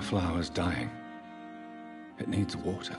flower's dying. It needs water.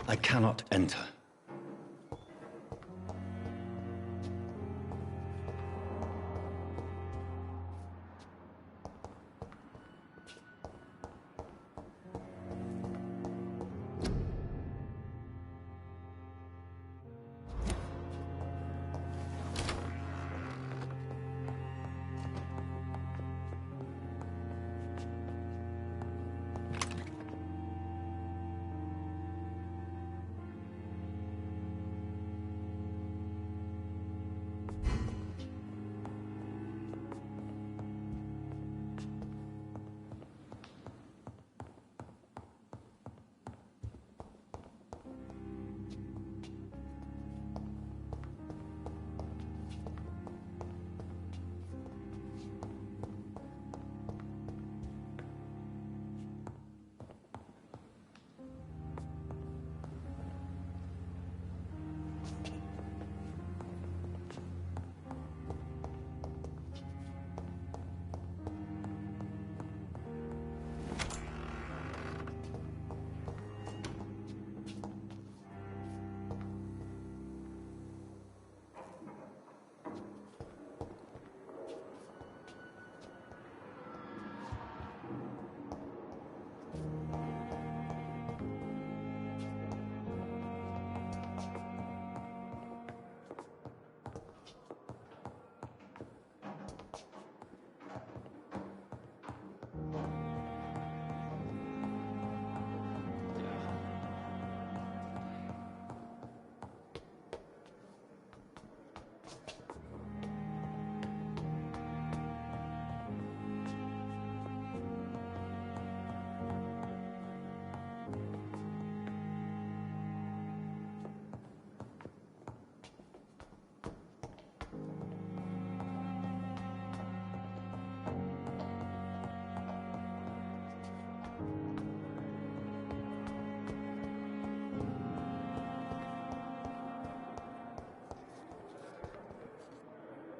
I cannot enter.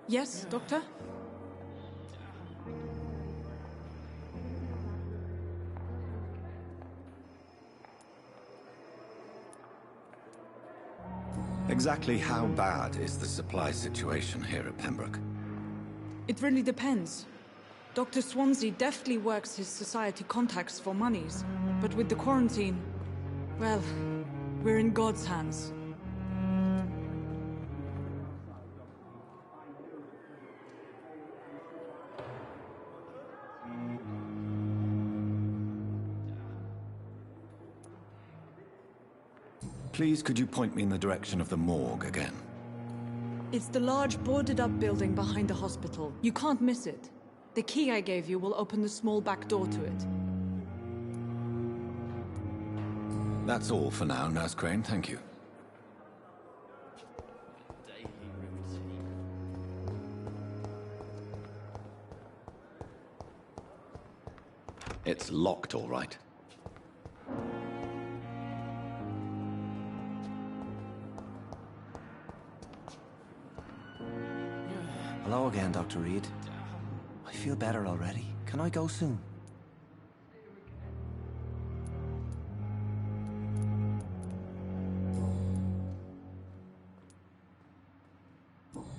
Yes, Doctor? Exactly how bad is the supply situation here at Pembroke? It really depends. Dr. Swansea deftly works his society contacts for monies, but with the quarantine, well, we're in God's hands. Please, could you point me in the direction of the morgue again? It's the large boarded-up building behind the hospital. You can't miss it. The key I gave you will open the small back door to it. That's all for now, Nurse Crane, thank you. It's locked, all right. Hello again, Dr. Reed. I feel better already. Can I go soon?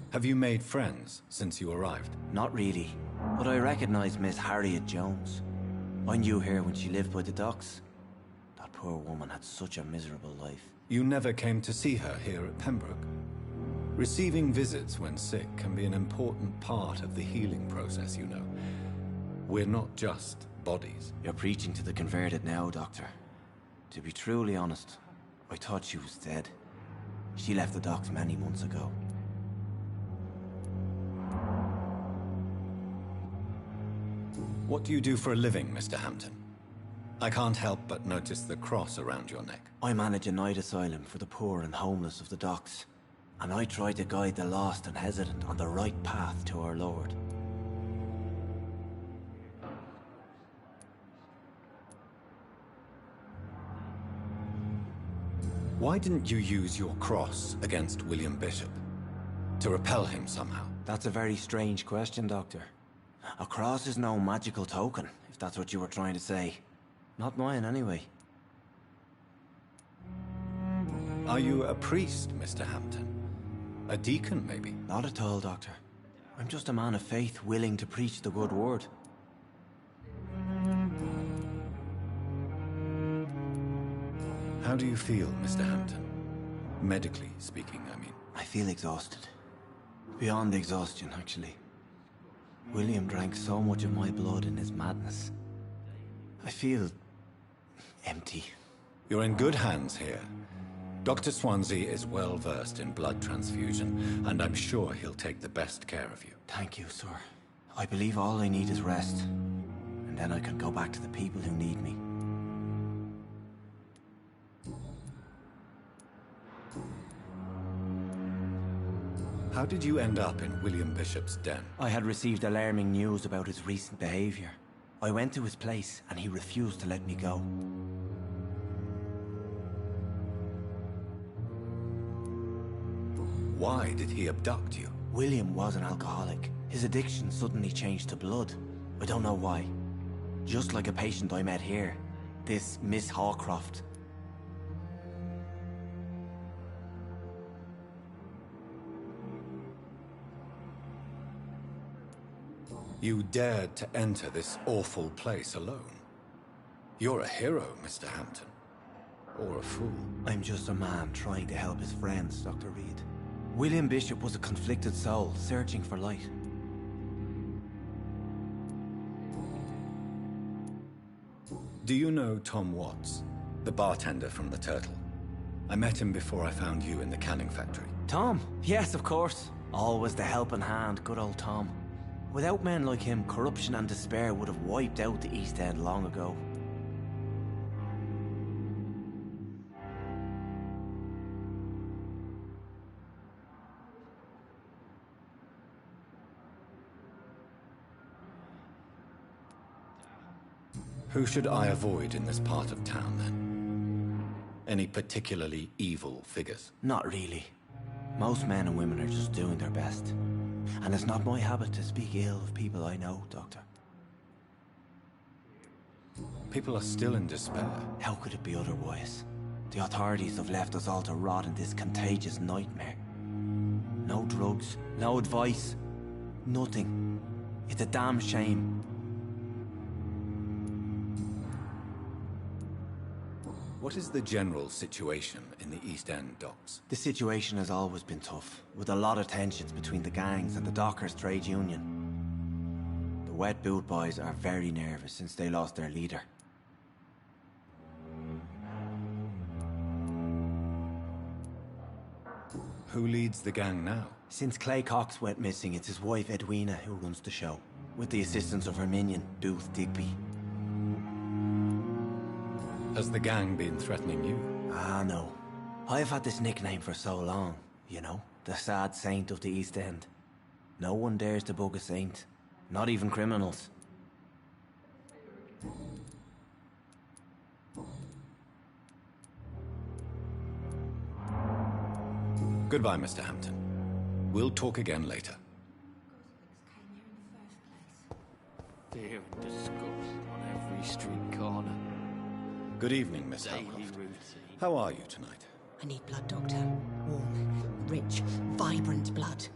Have you made friends since you arrived? Not really, but I recognize Miss Harriet Jones. I knew her when she lived by the docks. That poor woman had such a miserable life. You never came to see her here at Pembroke. Receiving visits when sick can be an important part of the healing process, you know. We're not just bodies. You're preaching to the converted now, Doctor. To be truly honest, I thought she was dead. She left the docks many months ago. What do you do for a living, Mr. Hampton? I can't help but notice the cross around your neck. I manage a night asylum for the poor and homeless of the docks, and I try to guide the lost and hesitant on the right path to our Lord. Why didn't you use your cross against William Bishop? To repel him somehow? That's a very strange question, Doctor. A cross is no magical token, if that's what you were trying to say. Not mine, anyway. Are you a priest, Mr. Hampton? A deacon, maybe? Not at all, Doctor. I'm just a man of faith willing to preach the good word. How do you feel, Mr. Hampton? Medically speaking, I mean. I feel exhausted. Beyond exhaustion, actually. William drank so much of my blood in his madness. I feel empty. You're in good hands here. Dr. Swansea is well versed in blood transfusion, and I'm sure he'll take the best care of you. Thank you, sir. I believe all I need is rest. And then I can go back to the people who need me. How did you end up in William Bishop's den? I had received alarming news about his recent behavior. I went to his place, and he refused to let me go. Why did he abduct you? William was an alcoholic. His addiction suddenly changed to blood. I don't know why. Just like a patient I met here. This Miss Hawcroft. You dared to enter this awful place alone. You're a hero, Mr. Hampton. Or a fool. I'm just a man trying to help his friends, Dr. Reed. William Bishop was a conflicted soul, searching for light. Do you know Tom Watts, the bartender from the Turtle? I met him before I found you in the canning factory. Tom? Yes, of course. Always the helping hand, good old Tom. Without men like him, corruption and despair would have wiped out the East End long ago. Who should I avoid in this part of town, then? Any particularly evil figures? Not really. Most men and women are just doing their best. And it's not my habit to speak ill of people I know, Doctor. People are still in despair. How could it be otherwise? The authorities have left us all to rot in this contagious nightmare. No drugs, no advice, nothing. It's a damn shame. What is the general situation in the East End docks? The situation has always been tough, with a lot of tensions between the gangs and the Dockers Trade Union. The Wet Boot Boys are very nervous since they lost their leader. Who leads the gang now? Since Clay Cox went missing, it's his wife Edwina who runs the show, with the assistance of her minion, Booth Digby. Has the gang been threatening you? Ah, no. I've had this nickname for so long, you know? The sad saint of the East End. No one dares to bug a saint. Not even criminals. Goodbye, Mr. Hampton. We'll talk again later. Fear and disgust on every street corner. Good evening, Miss Daily Howcroft. routine. How are you tonight? I need blood, Doctor. Warm, rich, vibrant blood.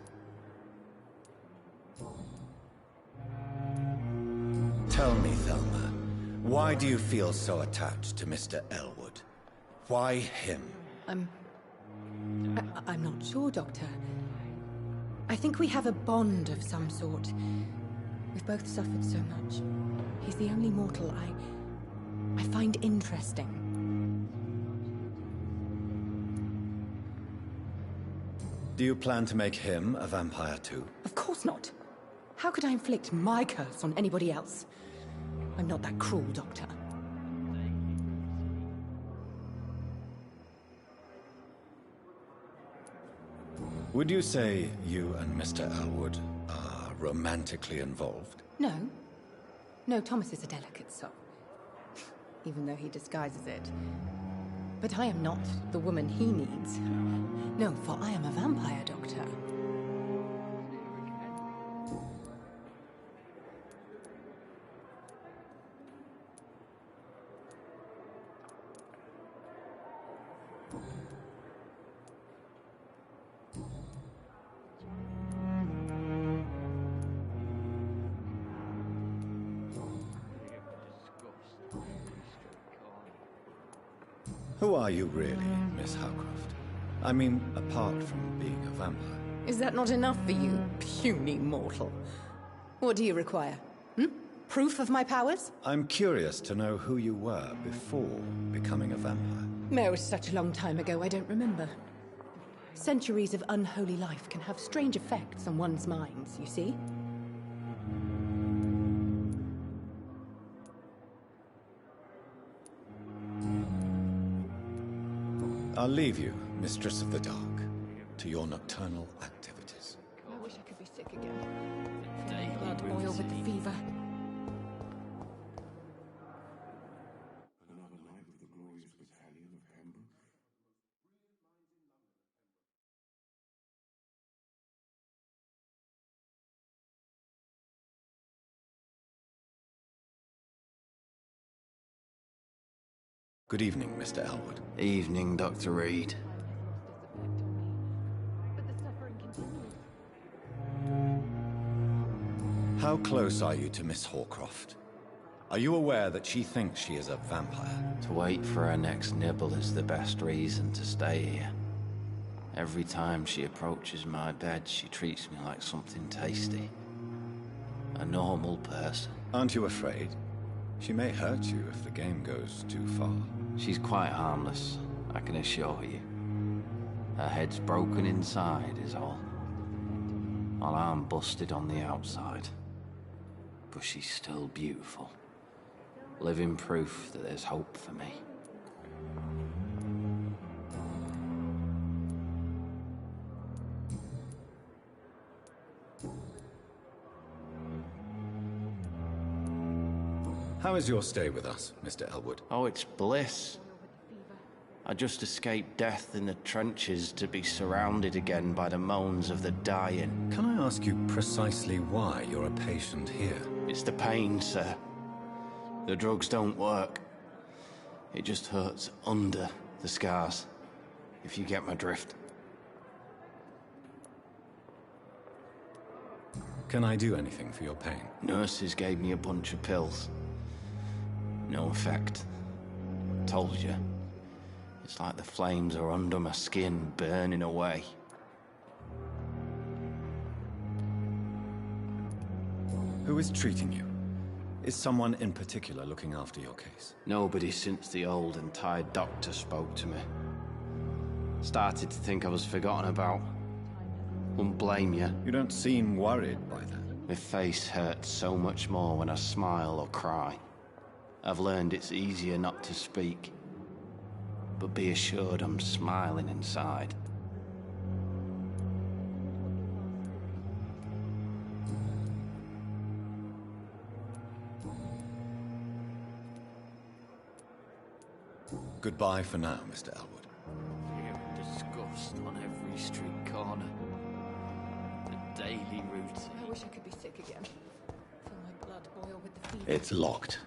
Tell me, Thelma, why do you feel so attached to Mr. Elwood? Why him? I'm not sure, Doctor. I think we have a bond of some sort. We've both suffered so much. He's the only mortal I find interesting. Do you plan to make him a vampire too? Of course not. How could I inflict my curse on anybody else? I'm not that cruel, Doctor. Would you say you and Mr. Elwood are romantically involved? No. No, Thomas is a delicate soul. Even though he disguises it. But I am not the woman he needs. No, for I am a vampire, Doctor. Who are you really, Miss Howcroft? I mean, apart from being a vampire. Is that not enough for you, puny mortal? What do you require? Proof of my powers? I'm curious to know who you were before becoming a vampire. It was such a long time ago, I don't remember. Centuries of unholy life can have strange effects on one's minds, you see? I'll leave you, Mistress of the Dark, to your nocturnal activities. I wish I could be sick again. Feeling blood boil with the fever. Good evening, Mr. Elwood. Evening, Dr. Reed. How close are you to Miss Hawcroft? Are you aware that she thinks she is a vampire? To wait for her next nibble is the best reason to stay here. Every time she approaches my bed, she treats me like something tasty. A normal person. Aren't you afraid? She may hurt you if the game goes too far. She's quite harmless, I can assure you. Her head's broken inside is all. While I'm busted on the outside. But she's still beautiful. Living proof that there's hope for me. How is your stay with us, Mr. Elwood? Oh, it's bliss. I just escaped death in the trenches to be surrounded again by the moans of the dying. Can I ask you precisely why you're a patient here? It's the pain, sir. The drugs don't work. It just hurts under the scars, if you get my drift. Can I do anything for your pain? Nurses gave me a bunch of pills. No effect. Told you. It's like the flames are under my skin, burning away. Who is treating you? Is someone in particular looking after your case? Nobody since the old and tired doctor spoke to me. Started to think I was forgotten about. Wouldn't blame you. You don't seem worried by that. My face hurts so much more when I smile or cry. I've learned it's easier not to speak. But be assured I'm smiling inside. Goodbye for now, Mr. Elwood. Fear and disgust on every street corner. The daily routine. I wish I could be sick again. Feel my blood boil with the fever. It's locked.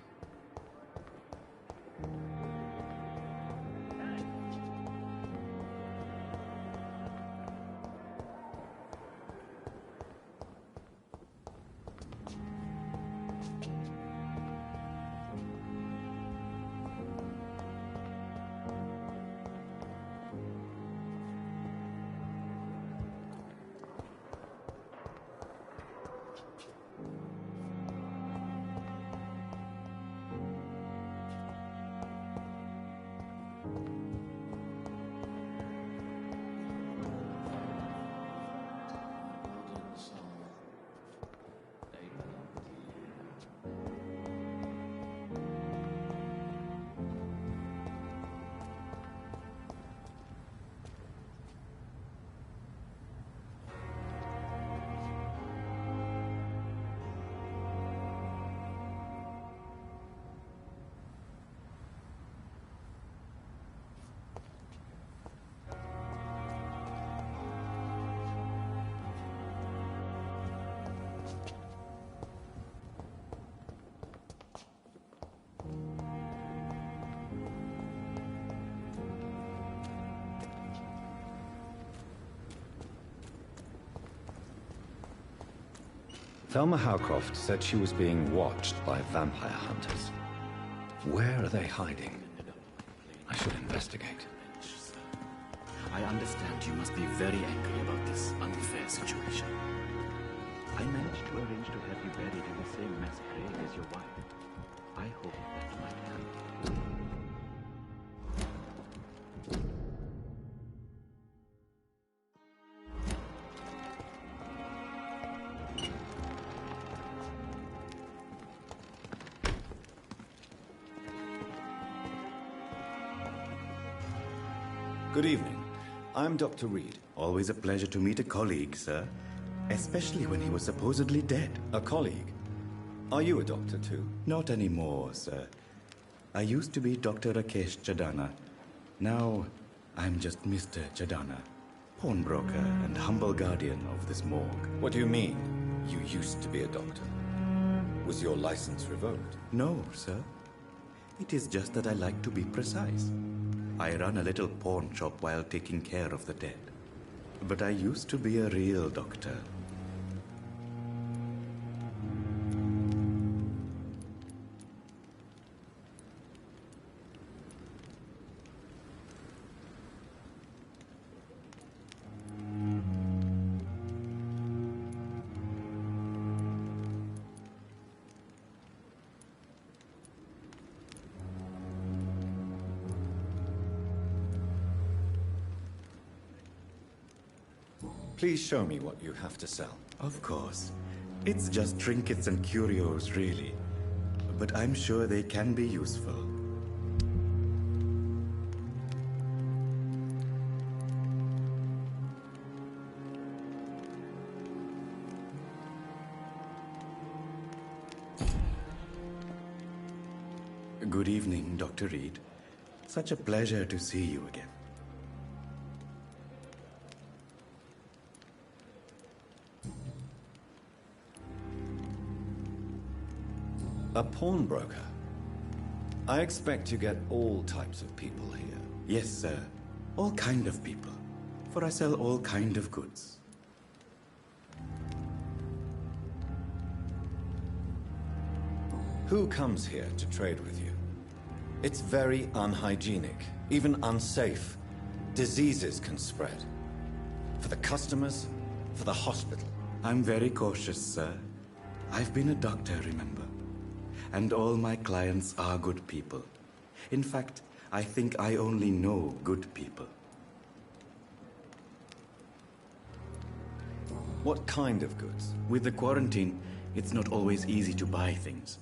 Thelma Howcroft said she was being watched by vampire hunters. Where are they hiding? I should investigate. I understand you must be very angry about this unfair situation. I managed to arrange to have you buried in the same mass grave as your wife. I hope that might help. Good evening. I'm Dr. Reed. Always a pleasure to meet a colleague, sir. Especially when he was supposedly dead. A colleague? Are you a doctor too? Not anymore, sir. I used to be Dr. Rakesh Chadana. Now, I'm just Mr. Chadana, pawnbroker and humble guardian of this morgue. What do you mean, you used to be a doctor? Was your license revoked? No, sir. It is just that I like to be precise. I run a little pawn shop while taking care of the dead. But I used to be a real doctor. Please show me what you have to sell. Of course. It's just trinkets and curios, really. But I'm sure they can be useful. Good evening, Dr. Reed. Such a pleasure to see you again. A pawnbroker? I expect you get all types of people here. Yes, sir. All kind of people. For I sell all kind of goods. Who comes here to trade with you? It's very unhygienic, even unsafe. Diseases can spread. For the customers, for the hospital. I'm very cautious, sir. I've been a doctor, remember? And all my clients are good people. In fact, I think I only know good people. What kind of goods? With the quarantine, it's not always easy to buy things.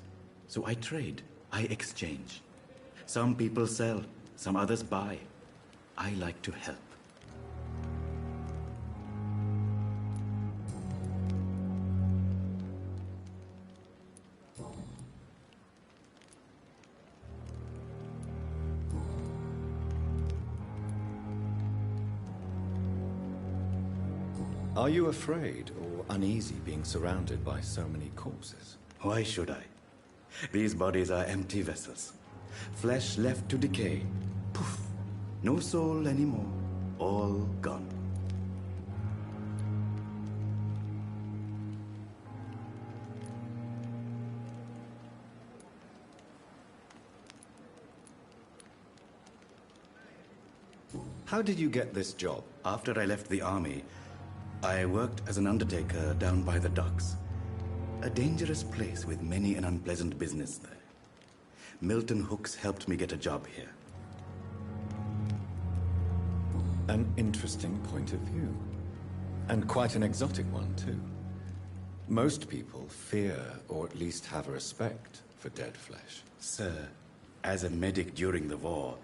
So I trade, I exchange. Some people sell, some others buy. I like to help. Are you afraid or uneasy being surrounded by so many corpses? Why should I? These bodies are empty vessels. Flesh left to decay. Poof. No soul anymore. All gone. How did you get this job? After I left the army, I worked as an undertaker down by the docks. A dangerous place with many an unpleasant business there. Milton Hooks helped me get a job here. An interesting point of view. And quite an exotic one, too. Most people fear, or at least have a respect, for dead flesh. Sir, as a medic during the war,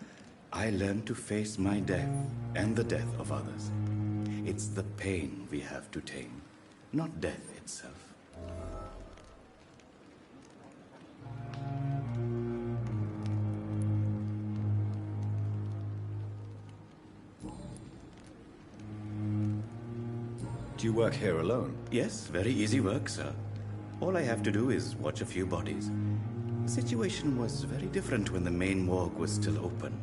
I learned to face my death and the death of others. It's the pain we have to tame, not death itself. Do you work here alone? Yes, very easy work, sir. All I have to do is watch a few bodies. The situation was very different when the main morgue was still open.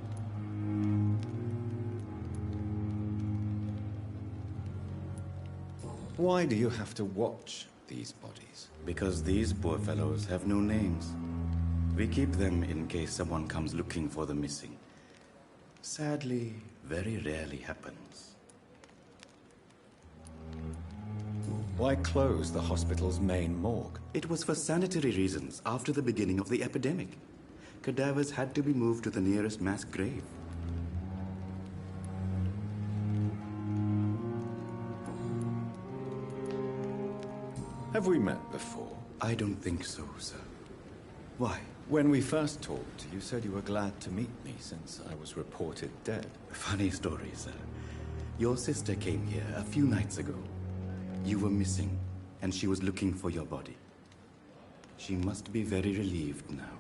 Why do you have to watch these bodies? Because these poor fellows have no names. We keep them in case someone comes looking for the missing. Sadly, very rarely happens. Why close the hospital's main morgue? It was for sanitary reasons after the beginning of the epidemic. Cadavers had to be moved to the nearest mass grave. Have we met before? I don't think so, sir. Why? When we first talked, you said you were glad to meet me since I was reported dead. Funny story, sir. Your sister came here a few nights ago. You were missing, and she was looking for your body. She must be very relieved now.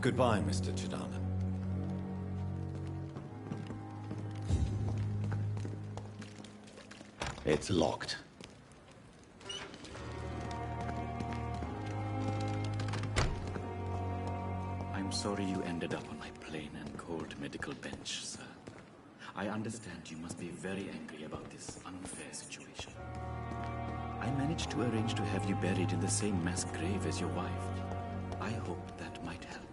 Goodbye, Mr. Chidana. It's locked. I'm sorry you ended up on my plain and cold medical bench, sir. I understand you must be very angry about this unfair situation. I managed to arrange to have you buried in the same mass grave as your wife. I hope that might help.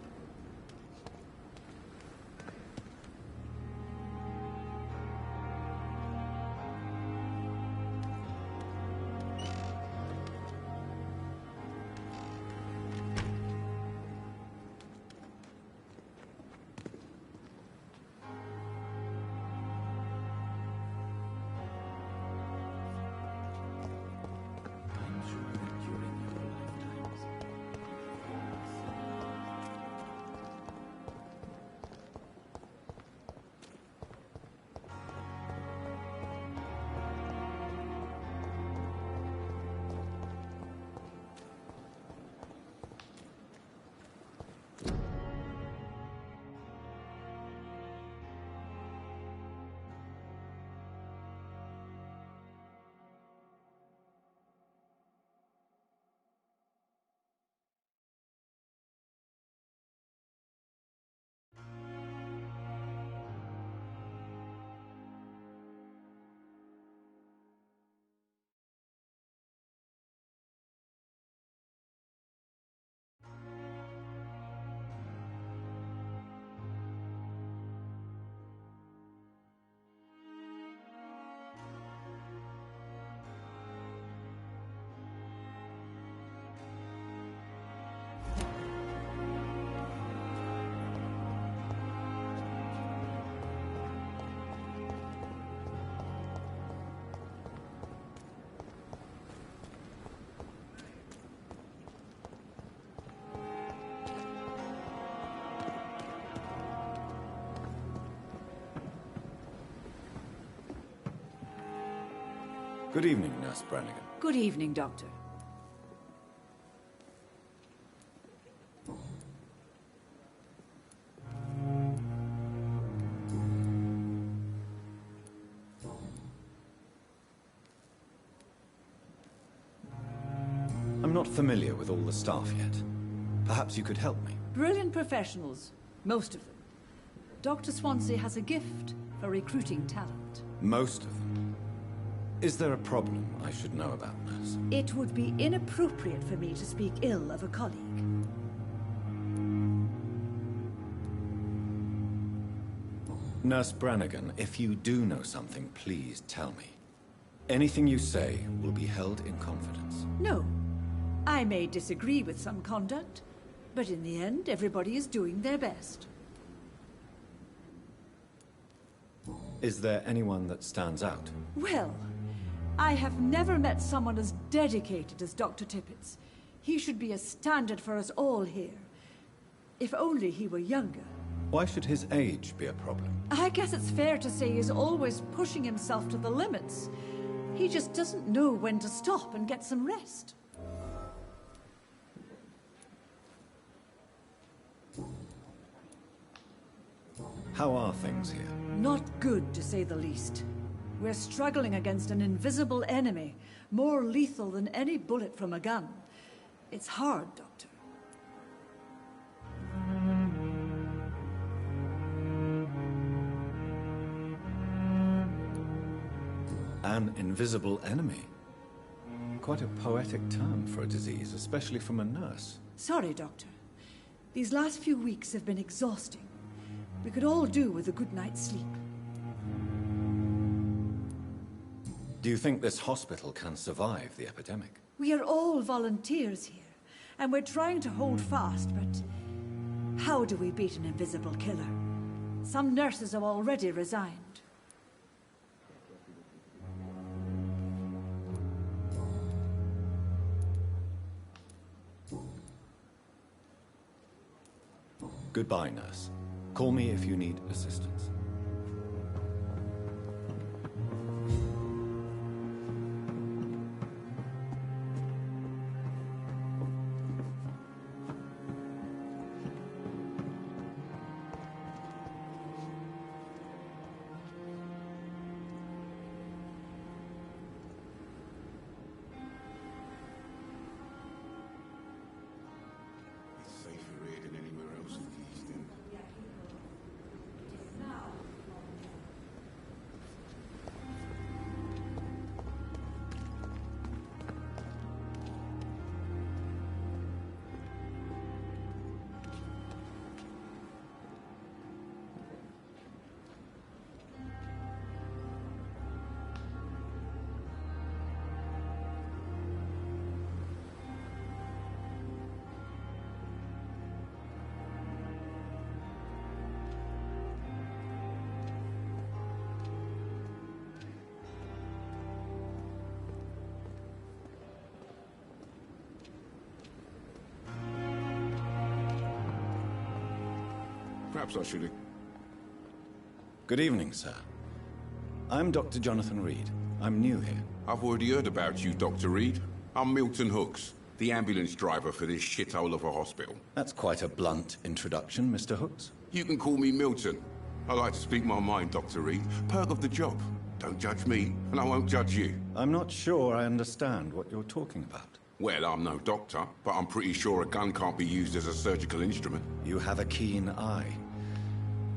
I'm sure that during your lifetimes, Good evening, Nurse Brannigan. Good evening, Doctor. I'm not familiar with all the staff yet. Perhaps you could help me. Brilliant professionals, most of them. Dr. Swansea has a gift for recruiting talent. Most of them. Is there a problem I should know about, Nurse? It would be inappropriate for me to speak ill of a colleague. Nurse Brannigan, if you do know something, please tell me. Anything you say will be held in confidence. No. I may disagree with some conduct, but in the end, everybody is doing their best. Is there anyone that stands out? Well, I have never met someone as dedicated as Dr. Tippett's. He should be a standard for us all here. If only he were younger. Why should his age be a problem? I guess it's fair to say he's always pushing himself to the limits. He just doesn't know when to stop and get some rest. How are things here? Not good, to say the least. We're struggling against an invisible enemy, more lethal than any bullet from a gun. It's hard, Doctor. An invisible enemy? Quite a poetic term for a disease, especially from a nurse. Sorry, Doctor. These last few weeks have been exhausting. We could all do with a good night's sleep. Do you think this hospital can survive the epidemic? We are all volunteers here, and we're trying to hold fast, but how do we beat an invisible killer? Some nurses have already resigned. Goodbye, nurse. Call me if you need assistance. Perhaps I should have... Good evening, sir. I'm Dr. Jonathan Reed. I'm new here. I've already heard about you, Dr. Reed. I'm Milton Hooks, the ambulance driver for this shithole of a hospital. That's quite a blunt introduction, Mr. Hooks. You can call me Milton. I like to speak my mind, Dr. Reed. Perk of the job. Don't judge me, and I won't judge you. I'm not sure I understand what you're talking about. Well, I'm no doctor, but I'm pretty sure a gun can't be used as a surgical instrument. You have a keen eye.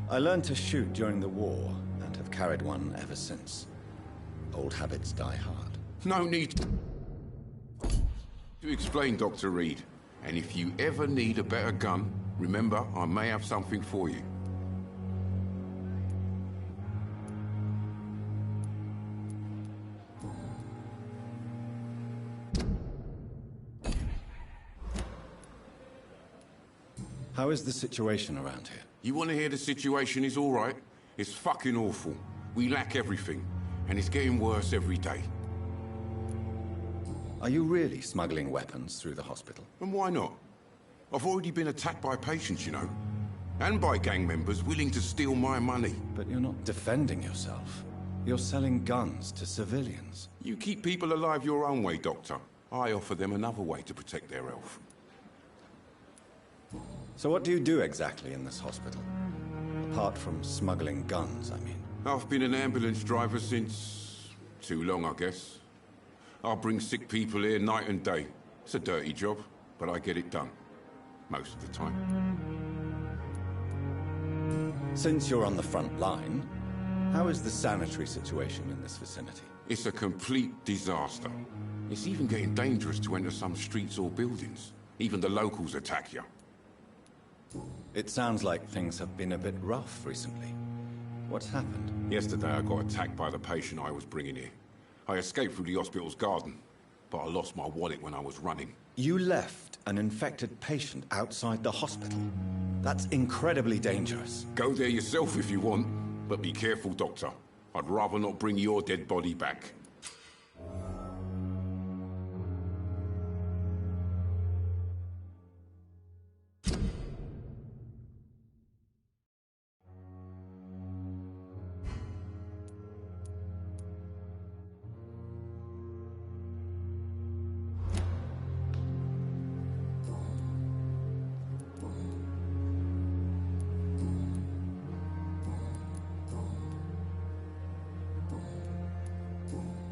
I learned to shoot during the war, and have carried one ever since. Old habits die hard. No need to explain, Dr. Reed. And if you ever need a better gun, remember, I may have something for you. How is the situation around here? You want to hear the situation is all right? It's fucking awful. We lack everything, and it's getting worse every day. Are you really smuggling weapons through the hospital? And why not? I've already been attacked by patients, you know. And by gang members willing to steal my money. But you're not defending yourself. You're selling guns to civilians. You keep people alive your own way, Doctor. I offer them another way to protect their health. So what do you do exactly in this hospital? Apart from smuggling guns, I mean. I've been an ambulance driver since... too long, I guess. I bring sick people here night and day. It's a dirty job, but I get it done. Most of the time. Since you're on the front line, how is the sanitary situation in this vicinity? It's a complete disaster. It's even getting dangerous to enter some streets or buildings. Even the locals attack you. It sounds like things have been a bit rough recently. What's happened? Yesterday I got attacked by the patient I was bringing here. I escaped through the hospital's garden, but I lost my wallet when I was running. You left an infected patient outside the hospital? That's incredibly dangerous. Go there yourself if you want, but be careful, Doctor. I'd rather not bring your dead body back.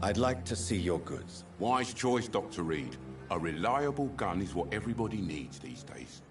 I'd like to see your goods. Wise choice, Dr. Reed. A reliable gun is what everybody needs these days.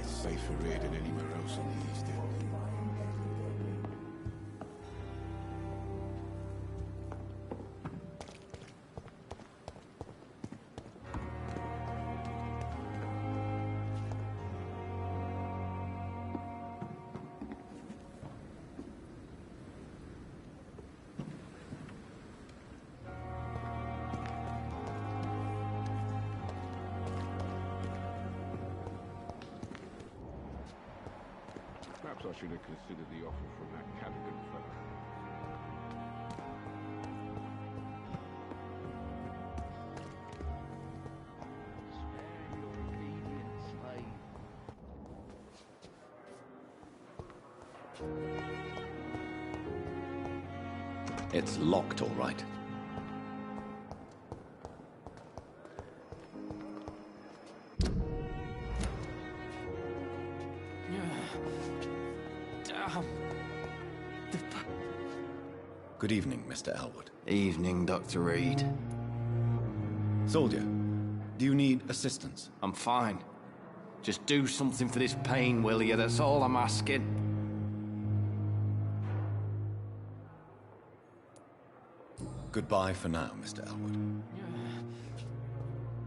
Safer here than anywhere else in the East End. Perhaps I should have considered the offer from that Callaghan fellow. It's locked, all right. Good evening, Mr. Elwood. Evening, Dr. Reed. Soldier, do you need assistance? I'm fine. Just do something for this pain, will you? That's all I'm asking. Goodbye for now, Mr. Elwood.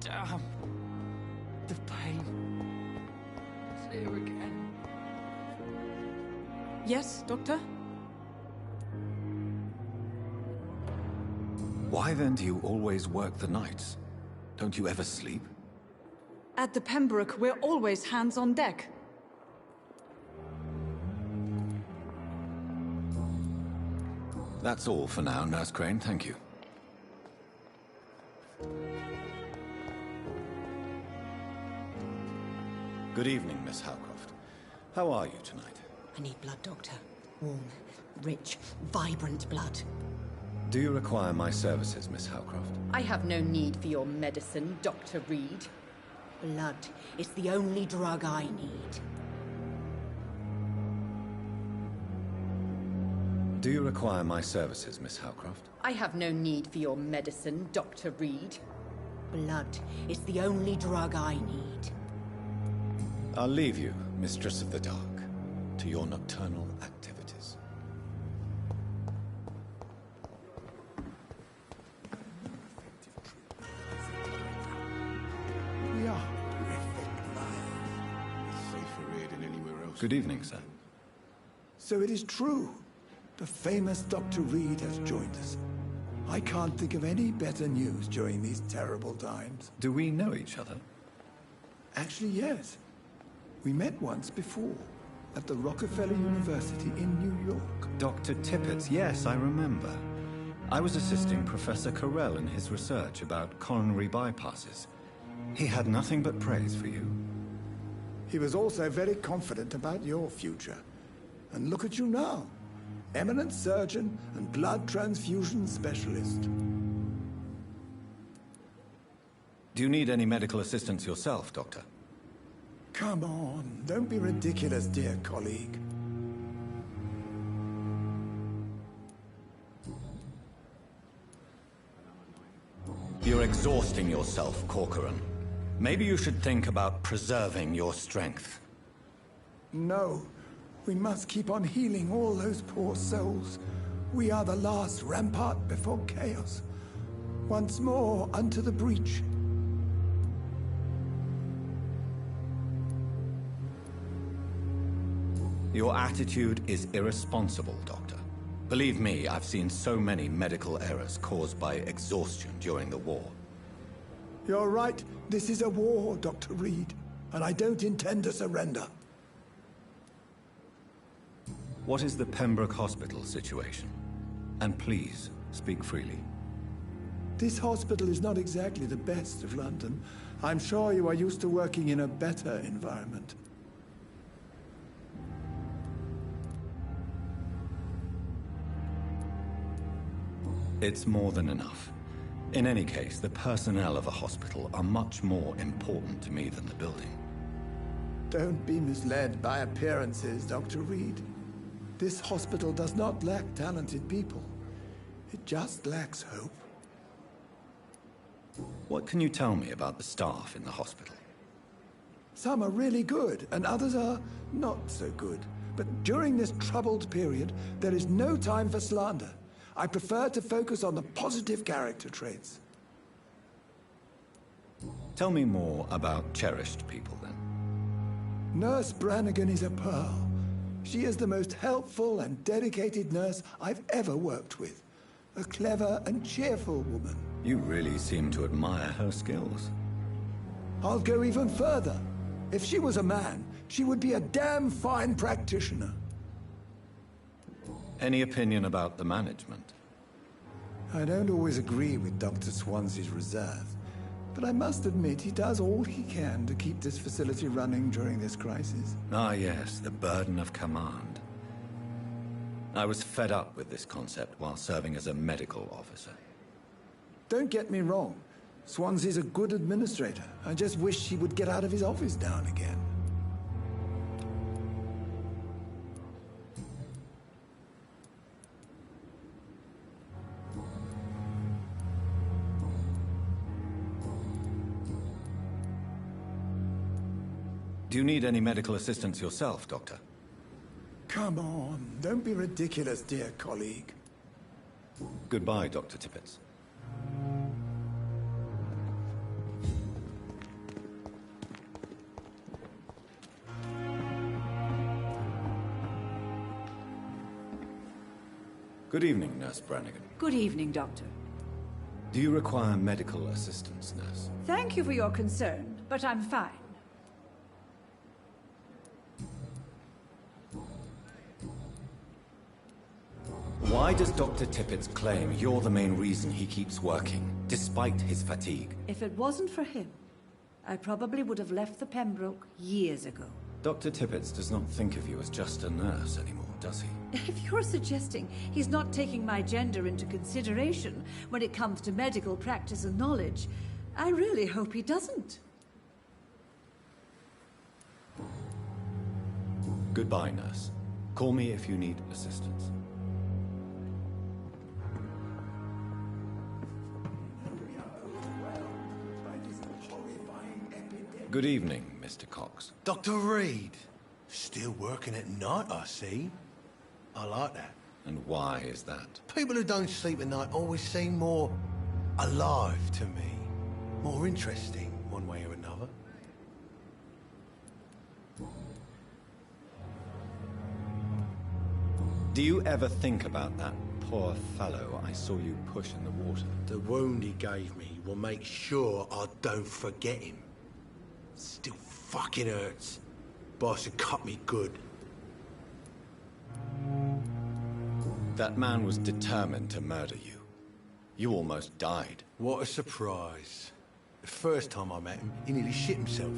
Damn. The pain. It's here again. Yes, Doctor? Why then do you always work the nights? Don't you ever sleep? At the Pembroke, we're always hands on deck. That's all for now, Nurse Crane, thank you. Good evening, Miss Howcroft. How are you tonight? I need blood, Doctor. Warm, rich, vibrant blood. Do you require my services, Miss Howcroft? I have no need for your medicine, Dr. Reed. Blood is the only drug I need. Do you require my services, Miss Howcroft? I have no need for your medicine, Dr. Reed. Blood is the only drug I need. I'll leave you, Mistress of the Dark, to your nocturnal activities. We are. It's safer here than anywhere else. Good evening, sir. So it is true. The famous Dr. Reed has joined us. I can't think of any better news during these terrible times. Do we know each other? Actually, yes. We met once before, at the Rockefeller University in New York. Dr. Tippett, yes, I remember. I was assisting Professor Carell in his research about coronary bypasses. He had nothing but praise for you. He was also very confident about your future. And look at you now. Eminent surgeon and blood transfusion specialist. Do you need any medical assistance yourself, Doctor? Come on, don't be ridiculous, dear colleague. You're exhausting yourself, Corcoran. Maybe you should think about preserving your strength. No, we must keep on healing all those poor souls. We are the last rampart before chaos. Once more unto the breach. Your attitude is irresponsible, Doctor. Believe me, I've seen so many medical errors caused by exhaustion during the war. You're right. This is a war, Dr. Reed, and I don't intend to surrender. What is the Pembroke Hospital situation? And please, speak freely. This hospital is not exactly the best of London. I'm sure you are used to working in a better environment. It's more than enough. In any case, the personnel of a hospital are much more important to me than the building. Don't be misled by appearances, Dr. Reed. This hospital does not lack talented people. It just lacks hope. What can you tell me about the staff in the hospital? Some are really good, and others are not so good. But during this troubled period, there is no time for slander. I prefer to focus on the positive character traits. Tell me more about cherished people, then. Nurse Brannigan is a pearl. She is the most helpful and dedicated nurse I've ever worked with. A clever and cheerful woman. You really seem to admire her skills. I'll go even further. If she was a man, she would be a damn fine practitioner. Any opinion about the management? I don't always agree with Dr. Swansea's reserve, but I must admit he does all he can to keep this facility running during this crisis. Ah, yes, the burden of command. I was fed up with this concept while serving as a medical officer. Don't get me wrong. Swansea's a good administrator. I just wish he would get out of his office now and again. Do you need any medical assistance yourself, Doctor? Come on, don't be ridiculous, dear colleague. Goodbye, Dr. Tippets. Good evening, Nurse Brannigan. Good evening, Doctor. Do you require medical assistance, Nurse? Thank you for your concern, but I'm fine. Why does Dr. Tippets claim you're the main reason he keeps working, despite his fatigue? If it wasn't for him, I probably would have left the Pembroke years ago. Dr. Tippets does not think of you as just a nurse anymore, does he? If you're suggesting he's not taking my gender into consideration when it comes to medical practice and knowledge, I really hope he doesn't. Goodbye, nurse. Call me if you need assistance. Good evening, Mr. Cox. Dr. Reed. Still working at night, I see. I like that. And why is that? People who don't sleep at night always seem more alive to me. More interesting, one way or another. Do you ever think about that poor fellow I saw you push in the water? The wound he gave me will make sure I don't forget him. Still fucking hurts. Boss had cut me good. That man was determined to murder you. You almost died. What a surprise. The first time I met him, he nearly shit himself.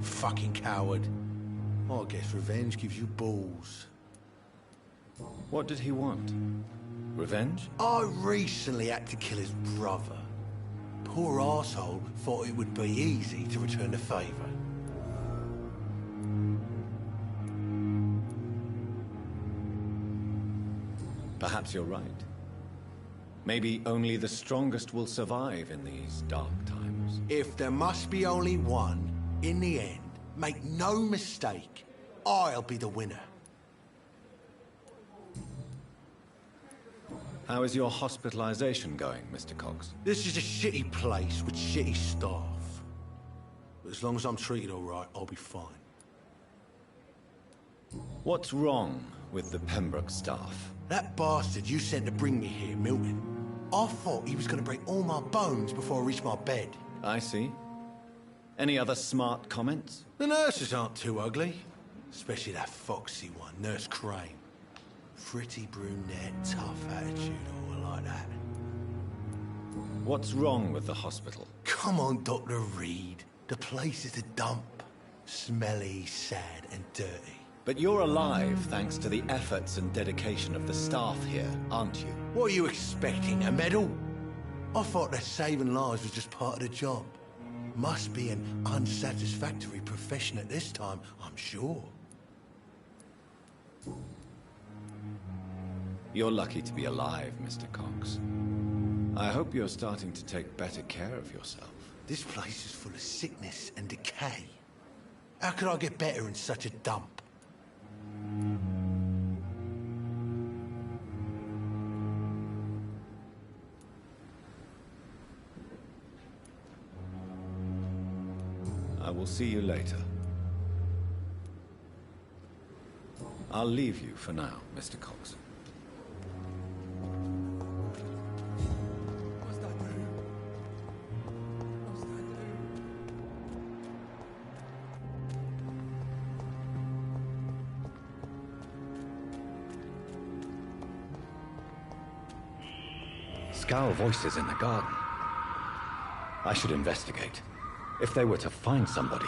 Fucking coward. I guess revenge gives you balls. What did he want? Revenge? I recently had to kill his brother. Poor arsehole thought it would be easy to return the favour. Perhaps you're right. Maybe only the strongest will survive in these dark times. If there must be only one, in the end, make no mistake, I'll be the winner. How is your hospitalization going, Mr. Cox? This is a shitty place with shitty staff. But as long as I'm treated all right, I'll be fine. What's wrong with the Pembroke staff? That bastard you sent to bring me here, Milton, I thought he was going to break all my bones before I reached my bed. I see. Any other smart comments? The nurses aren't too ugly. Especially that foxy one, Nurse Crane. Pretty brunette, tough attitude, all like that. What's wrong with the hospital? Come on, Dr. Reed. The place is a dump. Smelly, sad, and dirty. But you're alive thanks to the efforts and dedication of the staff here, aren't you? What are you expecting, a medal? I thought that saving lives was just part of the job. Must be an unsatisfactory profession at this time, I'm sure. You're lucky to be alive, Mr. Cox. I hope you're starting to take better care of yourself. This place is full of sickness and decay. How could I get better in such a dump? I will see you later. I'll leave you for now, Mr. Cox. Scowl voices in the garden. I should investigate. If they were to find somebody.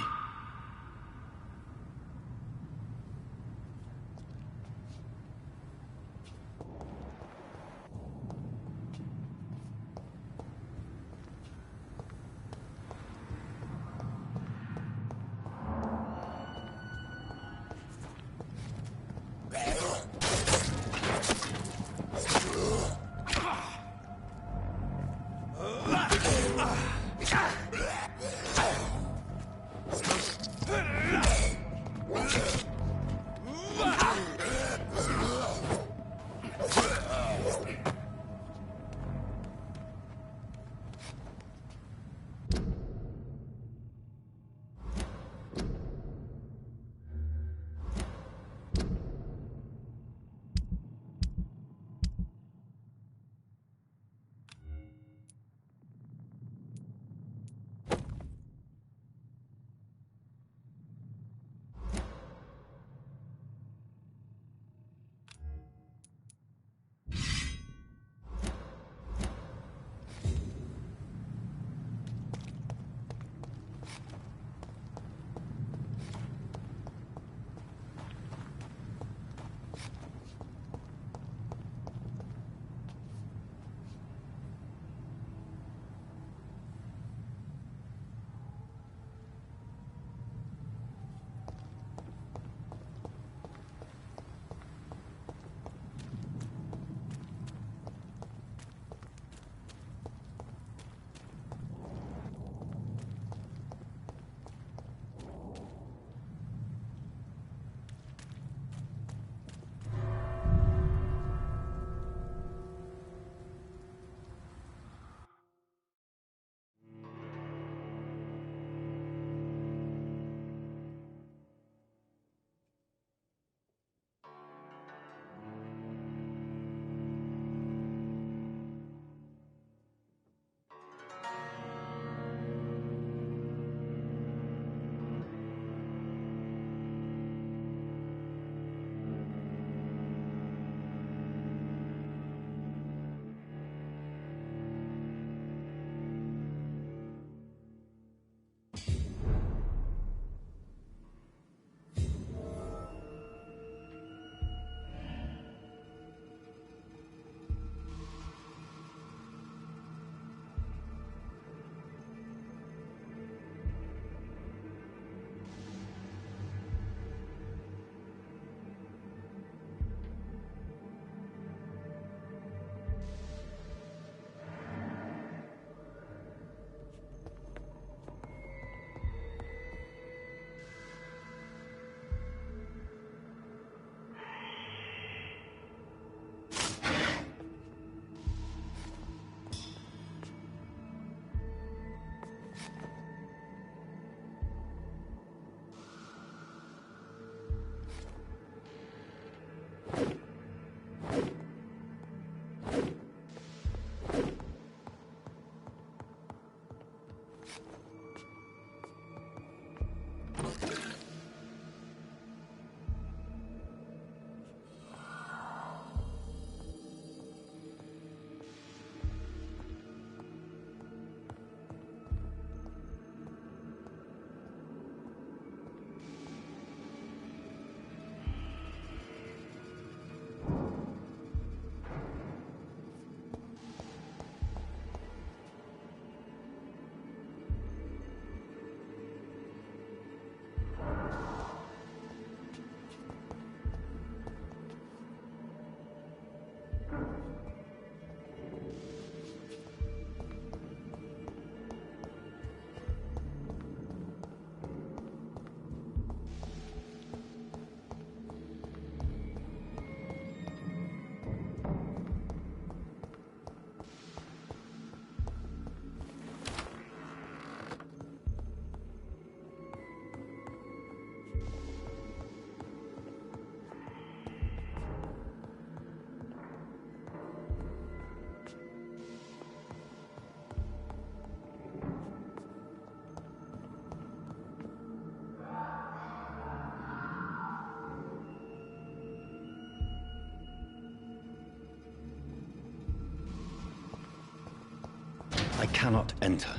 I cannot enter.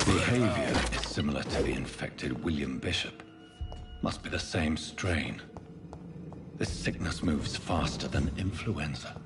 Behavior is similar to the infected William Bishop. Must be the same strain. This sickness moves faster than influenza.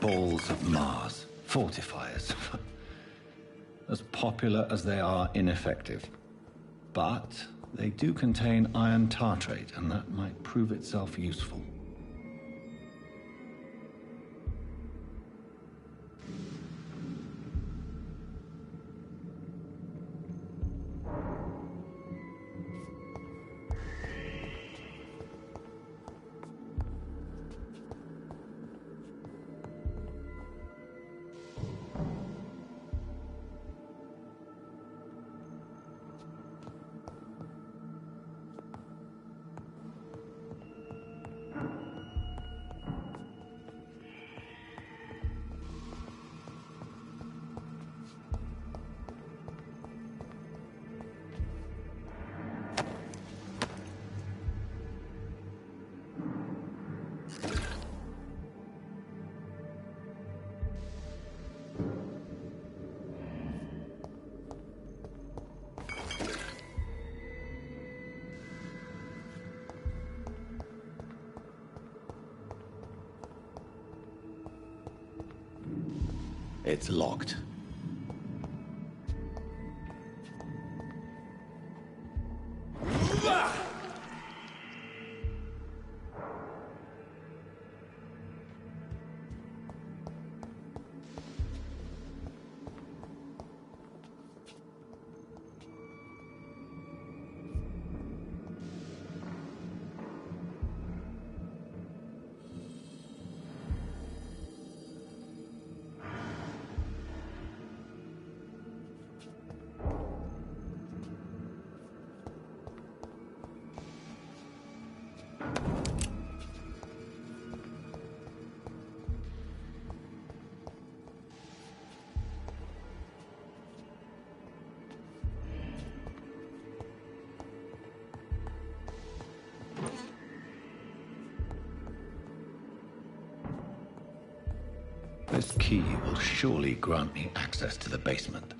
Balls of Mars. Fortifiers. As popular as they are ineffective. But they do contain iron tartrate, and that might prove itself useful. It's locked. This key will surely grant me access to the basement.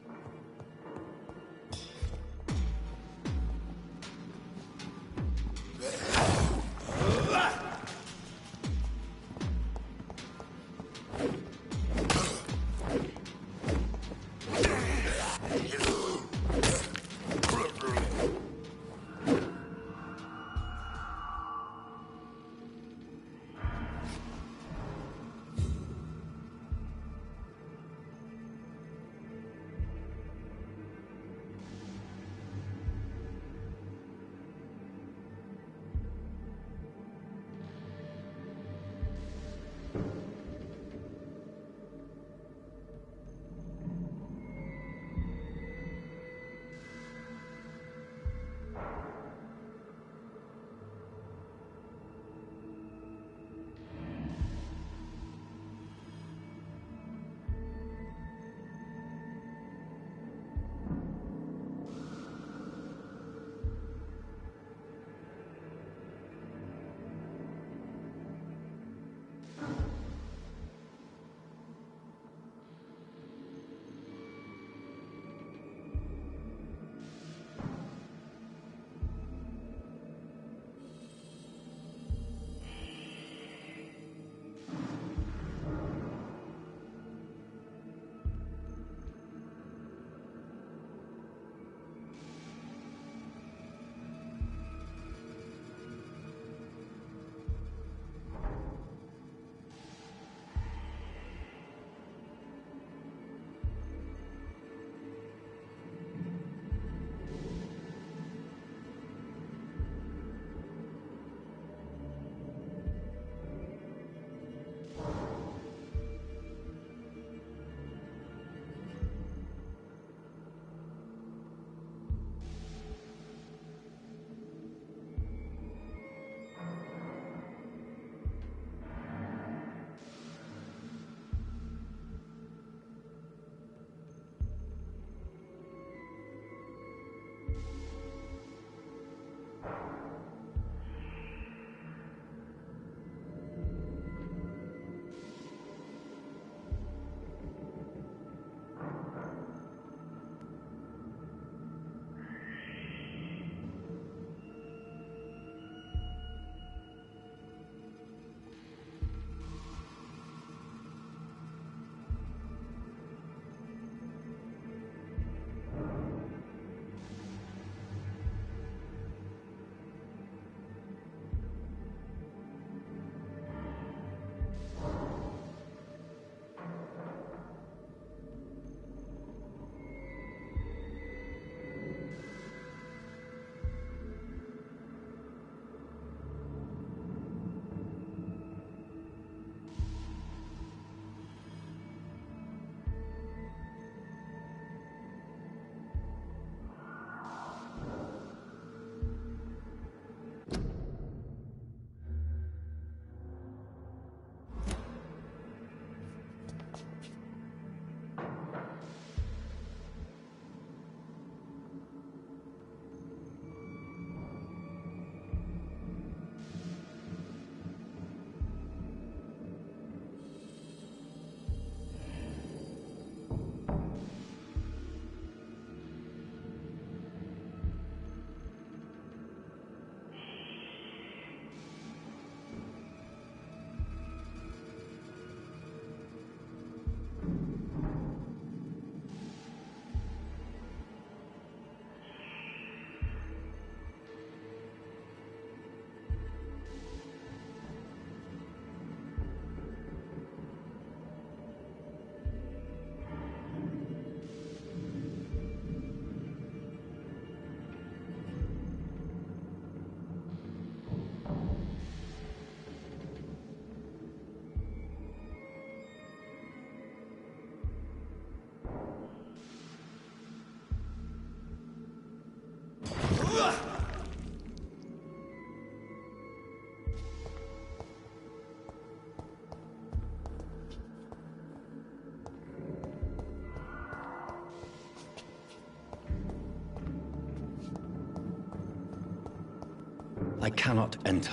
I cannot enter.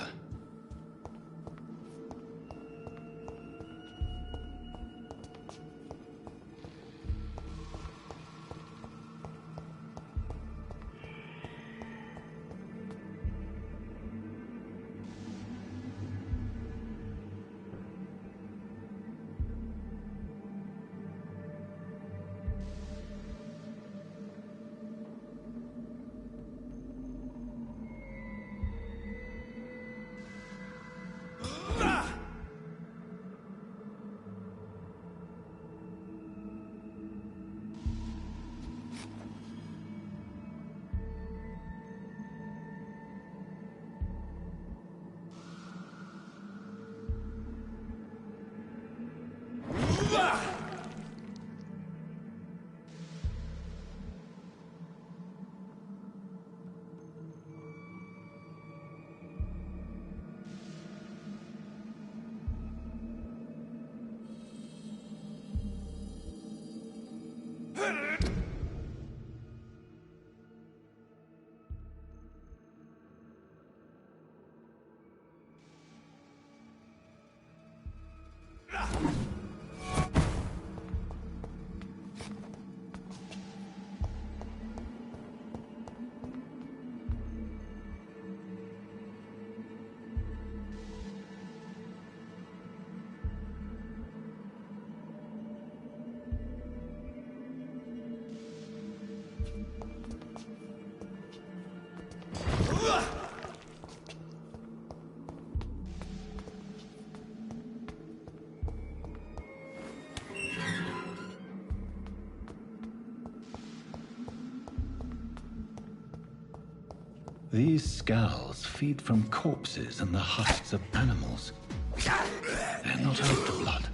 These skulls feed from corpses and the husks of animals. They're not after blood.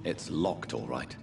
It's locked, all right.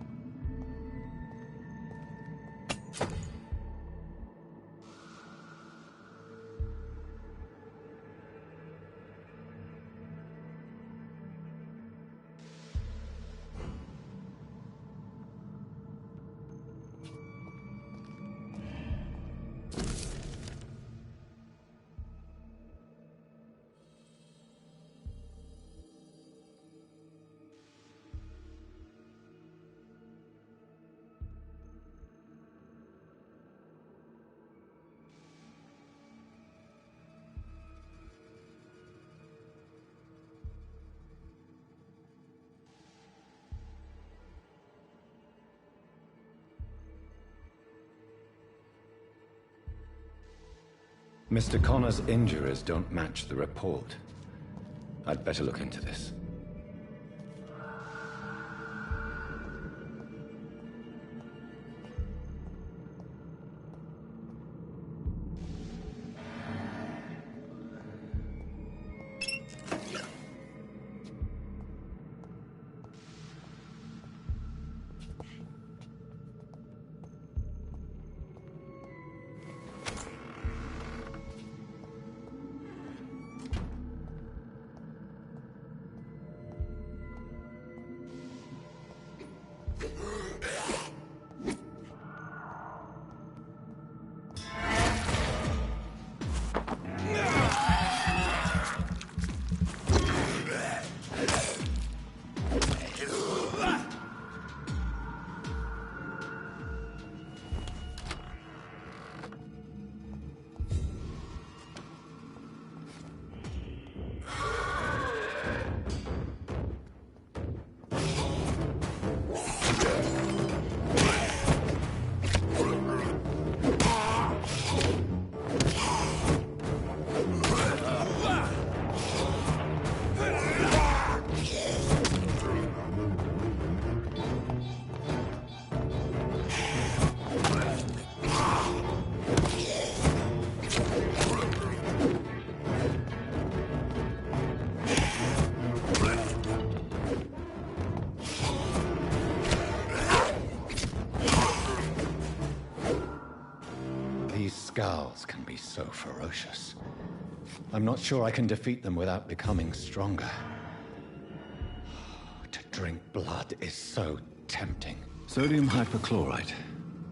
Mr. Connor's injuries don't match the report. I'd better look into this. Scowls can be so ferocious. I'm not sure I can defeat them without becoming stronger. To drink blood is so tempting. Sodium hypochlorite.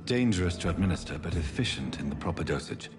Dangerous to administer, but efficient in the proper dosage.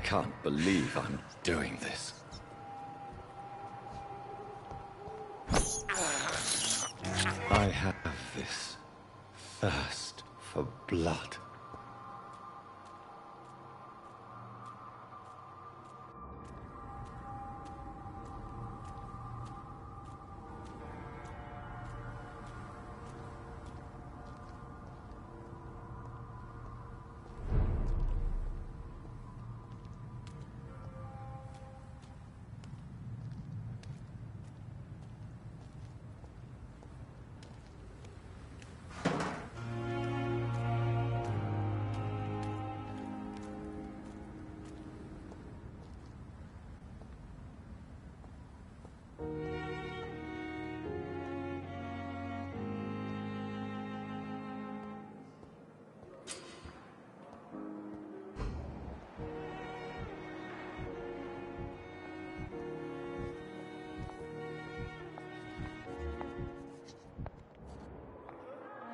can't believe I'm doing this. I have this thirst for blood.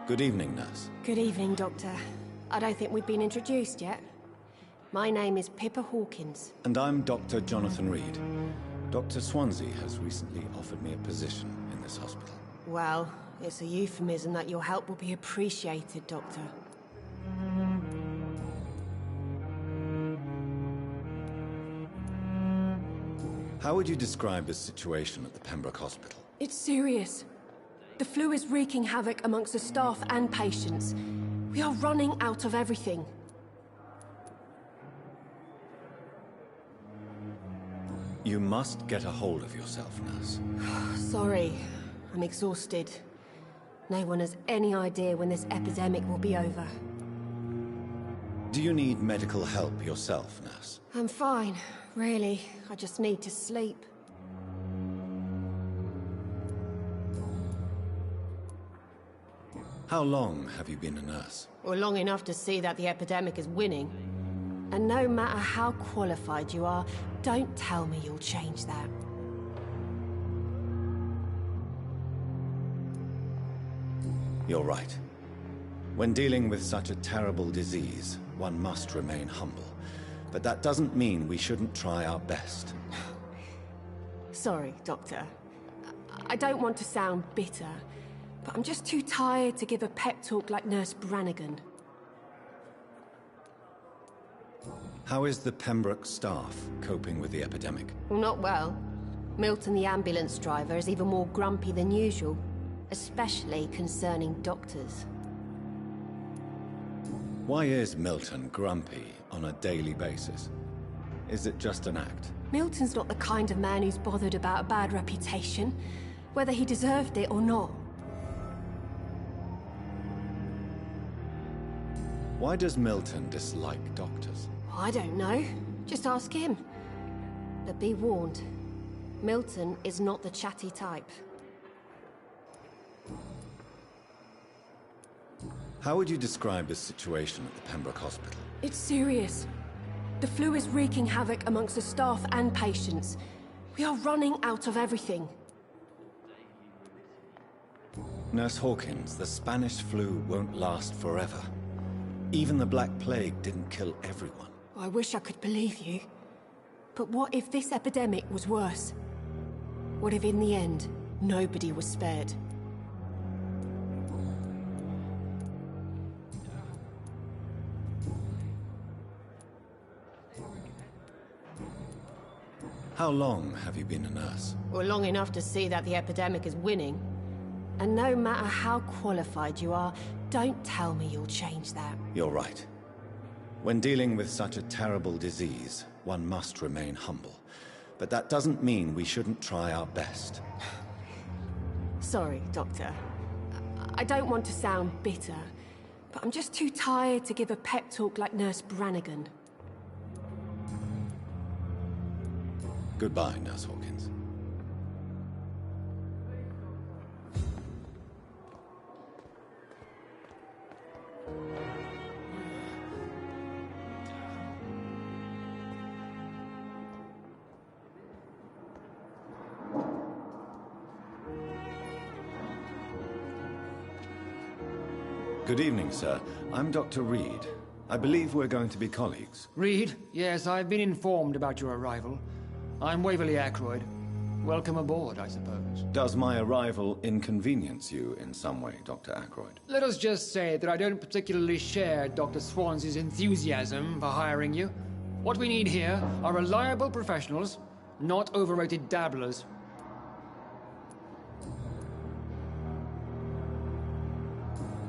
Good evening, nurse. Good evening, Doctor. I don't think we've been introduced yet. My name is Pippa Hawkins. And I'm Dr. Jonathan Reed. Dr. Swansea has recently offered me a position in this hospital. Well, it's a euphemism that your help will be appreciated, Doctor. How would you describe the situation at the Pembroke Hospital? It's serious. The flu is wreaking havoc amongst the staff and patients. We are running out of everything. You must get a hold of yourself, nurse. Sorry, I'm exhausted. No one has any idea when this epidemic will be over. Do you need medical help yourself, nurse? I'm fine, really. I just need to sleep. How long have you been a nurse? Well, long enough to see that the epidemic is winning. And no matter how qualified you are, don't tell me you'll change that. You're right. When dealing with such a terrible disease, one must remain humble. But that doesn't mean we shouldn't try our best. Sorry, Doctor. I don't want to sound bitter, but I'm just too tired to give a pep talk like Nurse Brannigan. How is the Pembroke staff coping with the epidemic? Well, not well. Milton, the ambulance driver, is even more grumpy than usual, especially concerning doctors. Why is Milton grumpy on a daily basis? Is it just an act? Milton's not the kind of man who's bothered about a bad reputation, whether he deserved it or not. Why does Milton dislike doctors? I don't know. Just ask him. But be warned, Milton is not the chatty type. How would you describe the situation at the Pembroke Hospital? It's serious. The flu is wreaking havoc amongst the staff and patients. We are running out of everything. Nurse Hawkins, the Spanish flu won't last forever. Even the Black Plague didn't kill everyone. I wish I could believe you. But what if this epidemic was worse? What if in the end, nobody was spared? How long have you been a nurse? Well, long enough to see that the epidemic is winning. And no matter how qualified you are, don't tell me you'll change that. You're right. When dealing with such a terrible disease, one must remain humble. But that doesn't mean we shouldn't try our best. Sorry, Doctor. I don't want to sound bitter, but I'm just too tired to give a pep talk like Nurse Brannigan. Goodbye, Nurse Hawkins. Good evening, sir. I'm Dr. Reed. I believe we're going to be colleagues. Reed, yes, I've been informed about your arrival. I'm Waverly Ackroyd. Welcome aboard, I suppose. Does my arrival inconvenience you in some way, Dr. Ackroyd? Let us just say that I don't particularly share Dr. Swansea's enthusiasm for hiring you. What we need here are reliable professionals, not overrated dabblers.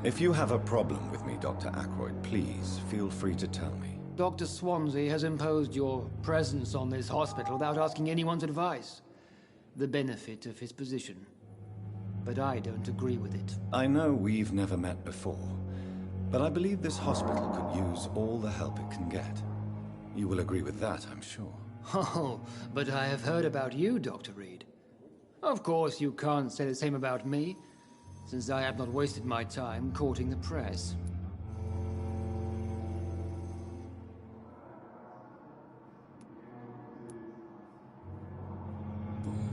If you have a problem with me, Dr. Ackroyd, please feel free to tell me. Dr. Swansea has imposed your presence on this hospital without asking anyone's advice. The benefit of his position. But I don't agree with it. I know we've never met before, but I believe this hospital could use all the help it can get. You will agree with that, I'm sure. Oh, but I have heard about you, Dr. Reed. Of course, you can't say the same about me, since I have not wasted my time courting the press.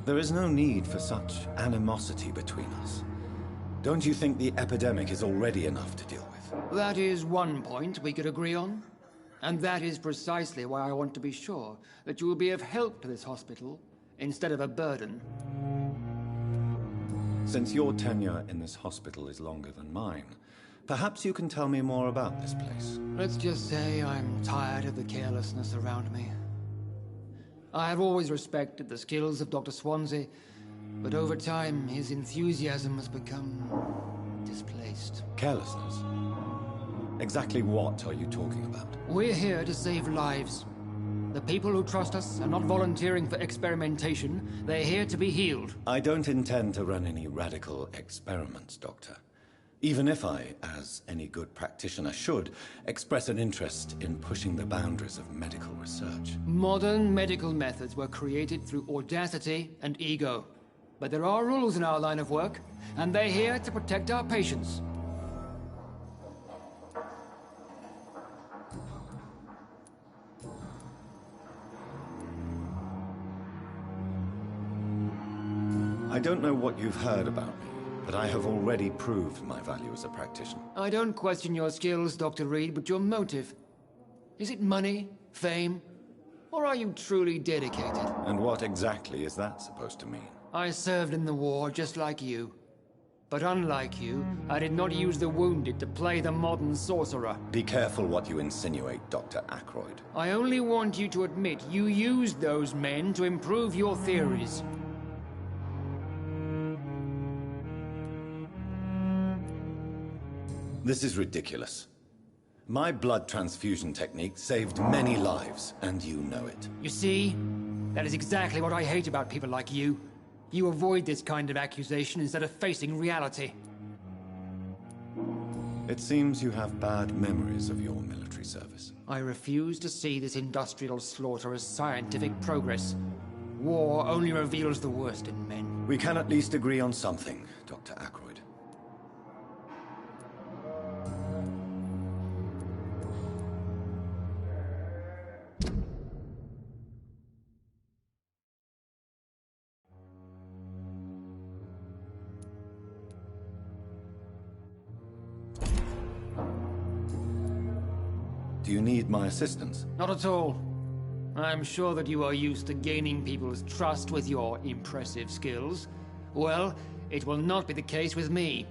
There is no need for such animosity between us. Don't you think the epidemic is already enough to deal with? That is one point we could agree on. And that is precisely why I want to be sure that you will be of help to this hospital, instead of a burden. Since your tenure in this hospital is longer than mine, perhaps you can tell me more about this place. Let's just say I'm tired of the carelessness around me. I have always respected the skills of Dr. Swansea, but over time his enthusiasm has become displaced. Carelessness? Exactly what are you talking about? We're here to save lives. The people who trust us are not volunteering for experimentation. They're here to be healed. I don't intend to run any radical experiments, Doctor. Even if I, as any good practitioner should, express an interest in pushing the boundaries of medical research. Modern medical methods were created through audacity and ego. But there are rules in our line of work, and they're here to protect our patients. I don't know what you've heard about me, but I have already proved my value as a practitioner. I don't question your skills, Dr. Reed, but your motive. Is it money, fame, or are you truly dedicated? And what exactly is that supposed to mean? I served in the war just like you. But unlike you, I did not use the wounded to play the modern sorcerer. Be careful what you insinuate, Dr. Ackroyd. I only want you to admit you used those men to improve your theories. This is ridiculous. My blood transfusion technique saved many lives, and you know it. You see? That is exactly what I hate about people like you. You avoid this kind of accusation instead of facing reality. It seems you have bad memories of your military service. I refuse to see this industrial slaughter as scientific progress. War only reveals the worst in men. We can at least agree on something, Dr. Ackroyd. Do you need my assistance? Not at all. I'm sure that you are used to gaining people's trust with your impressive skills. Well, it will not be the case with me.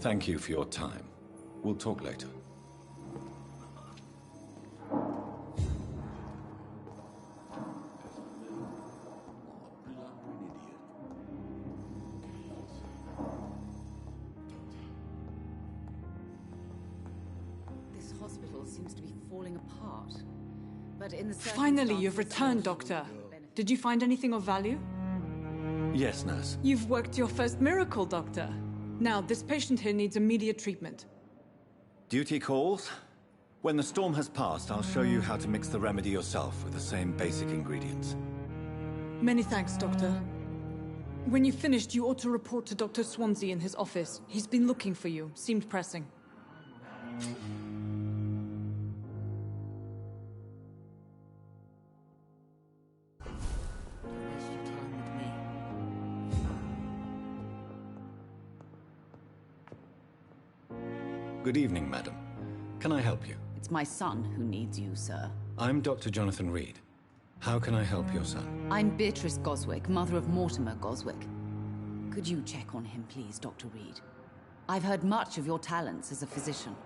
Thank you for your time. We'll talk later. Seems to be falling apart. But in the Finally, you've returned, Doctor. Did you find anything of value? Yes, nurse. You've worked your first miracle, Doctor. Now, this patient here needs immediate treatment. Duty calls. When the storm has passed, I'll show you how to mix the remedy yourself with the same basic ingredients. Many thanks, Doctor. When you've finished, you ought to report to Dr. Swansea in his office. He's been looking for you. Seemed pressing. Good evening, madam. Can I help you? It's my son who needs you, sir. I'm Dr. Jonathan Reed. How can I help your son? I'm Beatrice Goswick, mother of Mortimer Goswick. Could you check on him, please, Dr. Reed? I've heard much of your talents as a physician.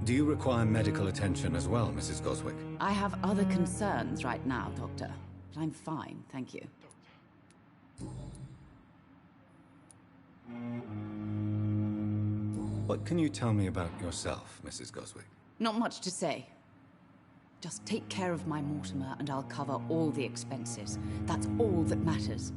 Do you require medical attention as well, Mrs. Goswick? I have other concerns right now, Doctor. But I'm fine, thank you. What can you tell me about yourself, Mrs. Goswick? Not much to say. Just take care of my Mortimer and I'll cover all the expenses. That's all that matters.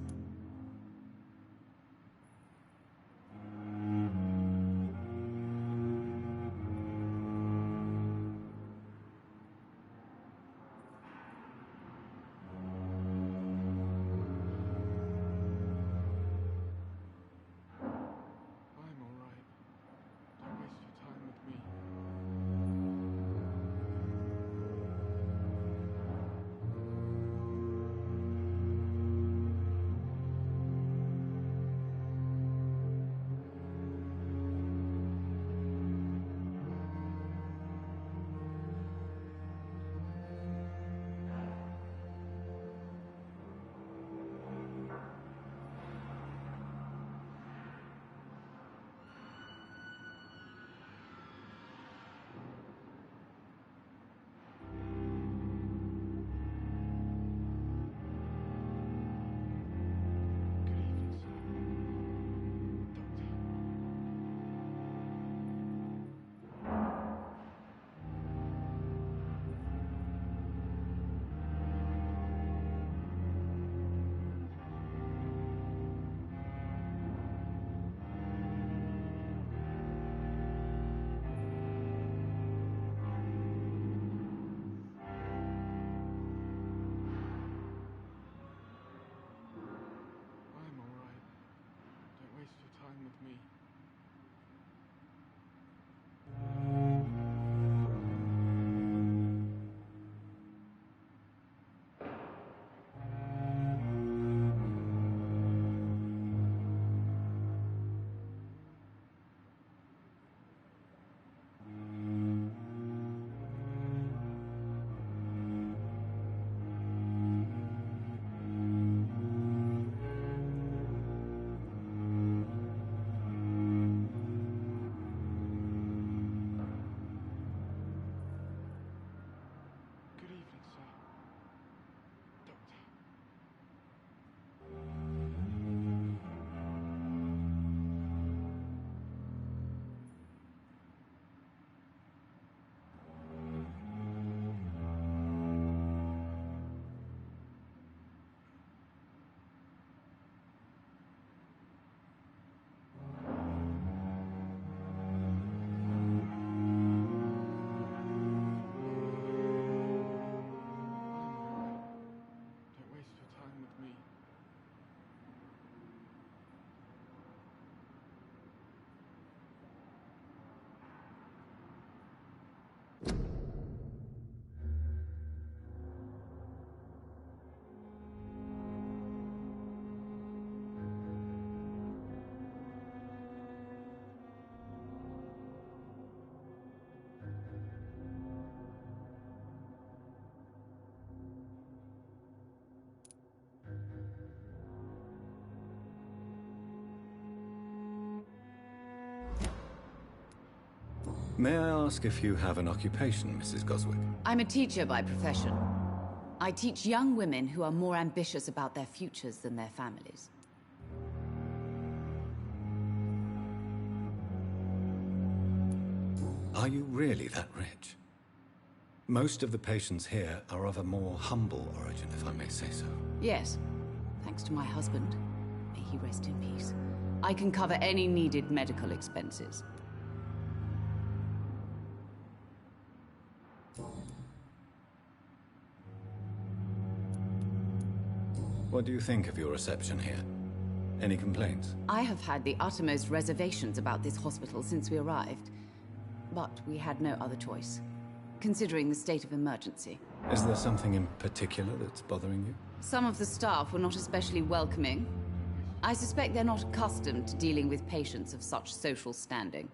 May I ask if you have an occupation, Mrs. Goswick? I'm a teacher by profession. I teach young women who are more ambitious about their futures than their families. Are you really that rich? Most of the patients here are of a more humble origin, if I may say so. Yes, thanks to my husband. May he rest in peace. I can cover any needed medical expenses. What do you think of your reception here? Any complaints? I have had the uttermost reservations about this hospital since we arrived. But we had no other choice, considering the state of emergency. Is there something in particular that's bothering you? Some of the staff were not especially welcoming. I suspect they're not accustomed to dealing with patients of such social standing.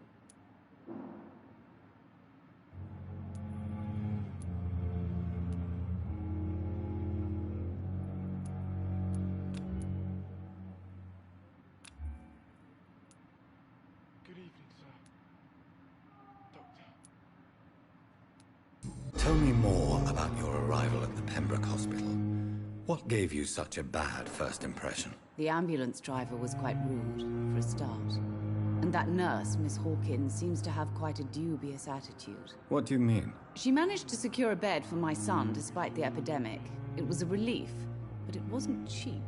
Tell me more about your arrival at the Pembroke Hospital. What gave you such a bad first impression? The ambulance driver was quite rude, for a start. And that nurse, Miss Hawkins, seems to have quite a dubious attitude. What do you mean? She managed to secure a bed for my son despite the epidemic. It was a relief, but it wasn't cheap.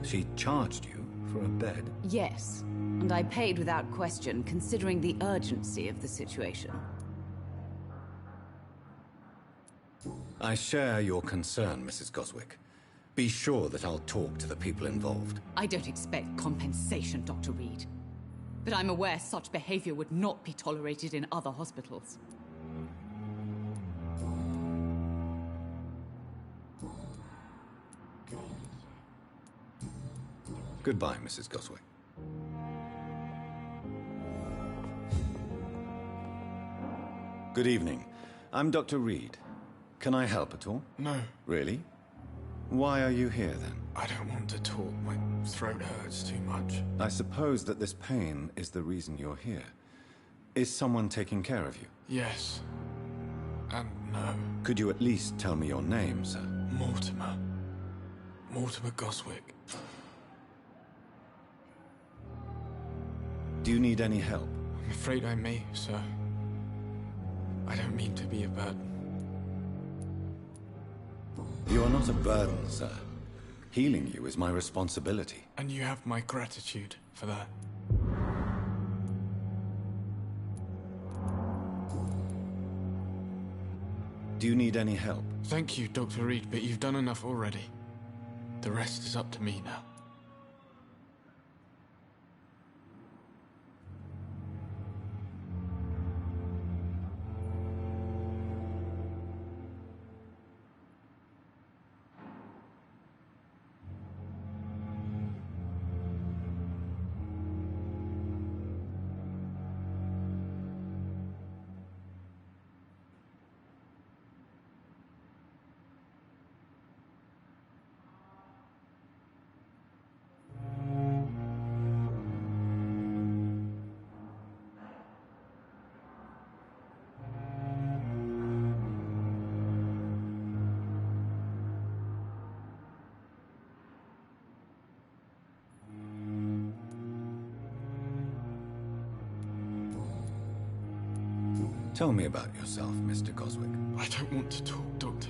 She charged you for a bed? Yes, and I paid without question, considering the urgency of the situation. I share your concern, Mrs. Goswick. Be sure that I'll talk to the people involved. I don't expect compensation, Dr. Reed. But I'm aware such behavior would not be tolerated in other hospitals. Goodbye, Mrs. Goswick. Good evening. I'm Dr. Reed. Can I help at all? No. Really? Why are you here, then? I don't want to talk. My throat hurts too much. I suppose that this pain is the reason you're here. Is someone taking care of you? Yes. And no. Could you at least tell me your name, sir? Mortimer. Mortimer Goswick. Do you need any help? I'm afraid I may, sir. I don't mean to be a burden. You are not a burden, sir. Healing you is my responsibility. And you have my gratitude for that. Do you need any help? Thank you, Dr. Reed, but you've done enough already. The rest is up to me now. Tell me about yourself, Mr. Goswick. I don't want to talk, Doctor.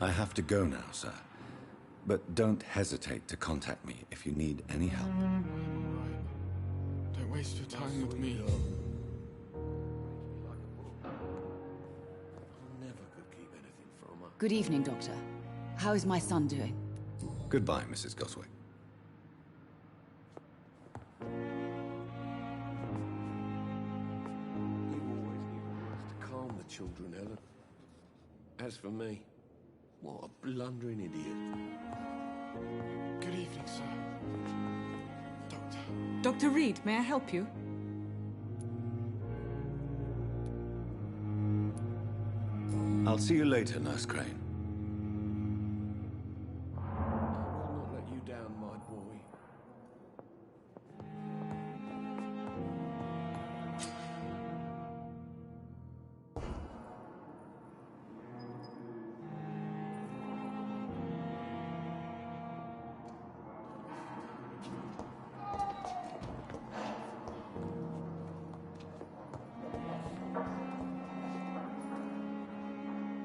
I have to go now, sir. But don't hesitate to contact me if you need any help. I'm all right. Don't waste your time with me. Good evening, Doctor. How is my son doing? Goodbye, Mrs. Goswick. You always knew the words to calm the children, Ellen. As for me, what a blundering idiot. Good evening, sir. Doctor. Dr. Reed, may I help you? I'll see you later, Nurse Crane. I will not let you down, my boy.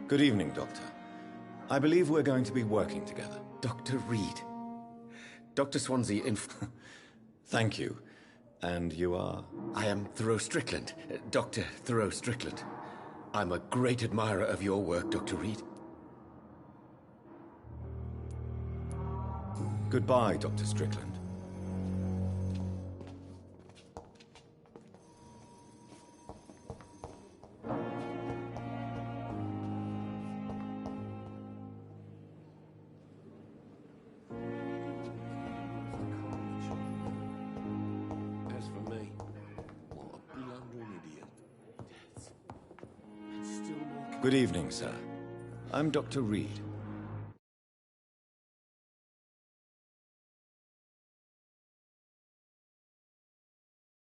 Good evening, Doctor. I believe we're going to be working together. Dr. Reed. Dr. Swansea Thank you. And you are? I am Thoreau Strickland. Dr. Thoreau Strickland. I'm a great admirer of your work, Dr. Reed. Goodbye, Dr. Strickland. As for me, what a blundering idiot. Good evening, sir. I'm Dr. Reed.